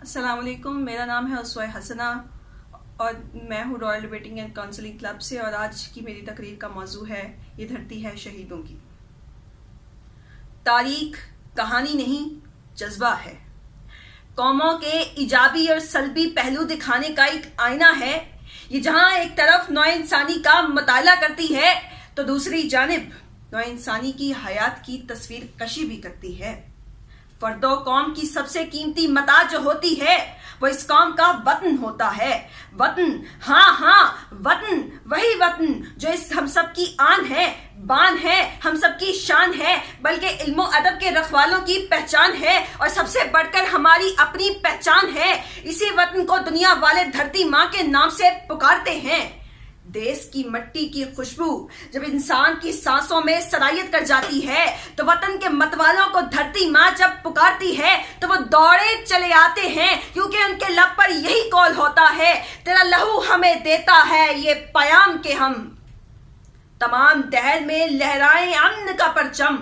السلام علیکم، میرا نام ہے اسوہ حسنہ اور میں ہوں Royal debating and counselling club سے، اور آج کی میری تقریر کا موضوع ہے یہ دھرتی ہے شہیدوں کی۔ تاریخ کہانی نہیں، جذبہ ہے۔ قوموں کے ایجابی اور سلبی پہلو دکھانے کا ایک آئینہ ہے یہ، جہاں ایک طرف نوع انسانی کا مطالعہ کرتی ہے تو دوسری جانب نوع انسانی کی حیات کی تصویر کشی بھی کرتی ہے۔ فرد و قوم کی سب سے قیمتی متاع جو ہوتی ہے وہ اس قوم کا وطن ہوتا ہے۔ وطن، ہاں وطن، وہی وطن جو ہم سب کی آن ہے، بان ہے، ہم سب کی شان ہے، بلکہ علم و ادب کے رکھوالوں کی پہچان ہے، اور سب سے بڑھ کر ہماری اپنی پہچان ہے۔ اسی وطن کو دنیا والے دھرتی ماں کے نام سے پکارتے ہیں۔ دیس کی مٹی کی خوشبو جب انسان کی سانسوں میں سرایت کر جاتی ہے تو وطن کے متوالوں کو دھرتی ماں جب پکارتی ہے تو وہ دوڑے چلے آتے ہیں، کیونکہ ان کے لب پر یہی قول ہوتا ہے، تیرا لہو ہمیں دیتا ہے یہ پیام کہ ہم تمام دہر میں لہرائیں امن کا پرچم،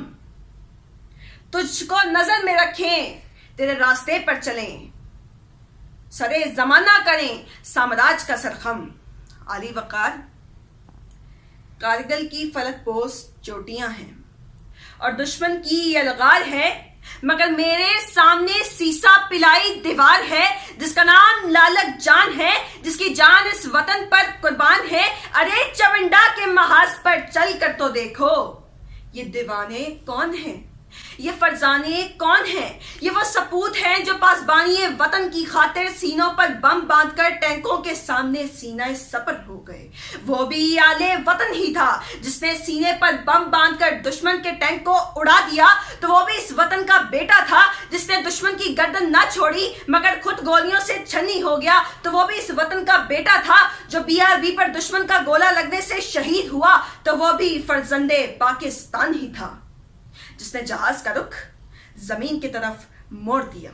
تجھ کو نظر میں رکھیں، تیرے راستے پر چلیں، سرے زمانہ کریں سامراج کا سرخم۔ علی وقار۔ کارگل کی فلک پوش چوٹیاں ہیں اور دشمن کی یلغار ہے، مگر میرے سامنے سیسا پلائی دیوار ہے جس کا نام لالک جان ہے، جس کی جان اس وطن پر قربان ہے۔ ارے چونڈا کے محاذ پر چل کر تو دیکھو، یہ دیوانے کون ہیں، یہ فرزانے کون ہیں؟ یہ وہ سپوت ہیں جو پاسبانی وطن کی خاطر سینوں پر بم باندھ کر ٹینکوں کے سامنے سینہ سپر ہو گئے۔ وہ بھی آلے وطن ہی تھا جس نے سینے پر بم باندھ کر دشمن کے ٹینک کو اڑا دیا، تو وہ بھی اس وطن کا بیٹا تھا جس نے دشمن کی گردن نہ چھوڑی مگر خود گولیوں سے چھنی ہو گیا، تو وہ بھی اس وطن کا بیٹا تھا جو BRB پر دشمن کا گولہ لگنے سے شہید ہوا، تو وہ بھی فرزند پاکستان ہی تھا جس نے جہاز کا رخ زمین کی طرف موڑ دیا۔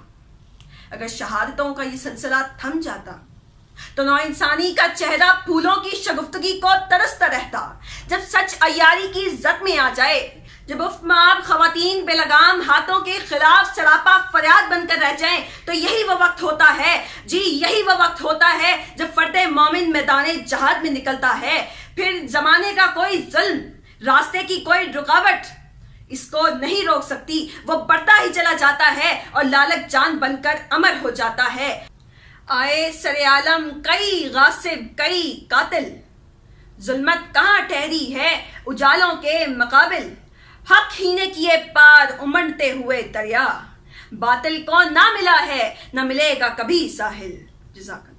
اگر شہادتوں کا یہ سلسلہ تھم جاتا تو نوع انسانی کا چہرہ پھولوں کی شگفتگی کو ترستا رہتا۔ جب سچ عیاری کی عزت میں آ جائے، جب افماب خواتین بے لگام ہاتھوں کے خلاف سراپا فریاد بن کر رہ جائیں، تو یہی وہ وقت ہوتا ہے، جی یہی وہ وقت ہوتا ہے جب فرد مومن میدان جہاد میں نکلتا ہے۔ پھر زمانے کا کوئی ظلم، راستے کی کوئی رکاوٹ اس کو نہیں روک سکتی، وہ بڑھتا ہی چلا جاتا ہے اور لالک جان بن کر امر ہو جاتا ہے۔ آئے سر عالم کئی غاصب کئی قاتل، ظلمت کہاں ٹھہری ہے اجالوں کے مقابل، حق ہی نے کیے پار امنڈتے ہوئے دریا، باطل کو نہ ملا ہے نہ ملے گا کبھی ساحل۔ جزاک اللہ۔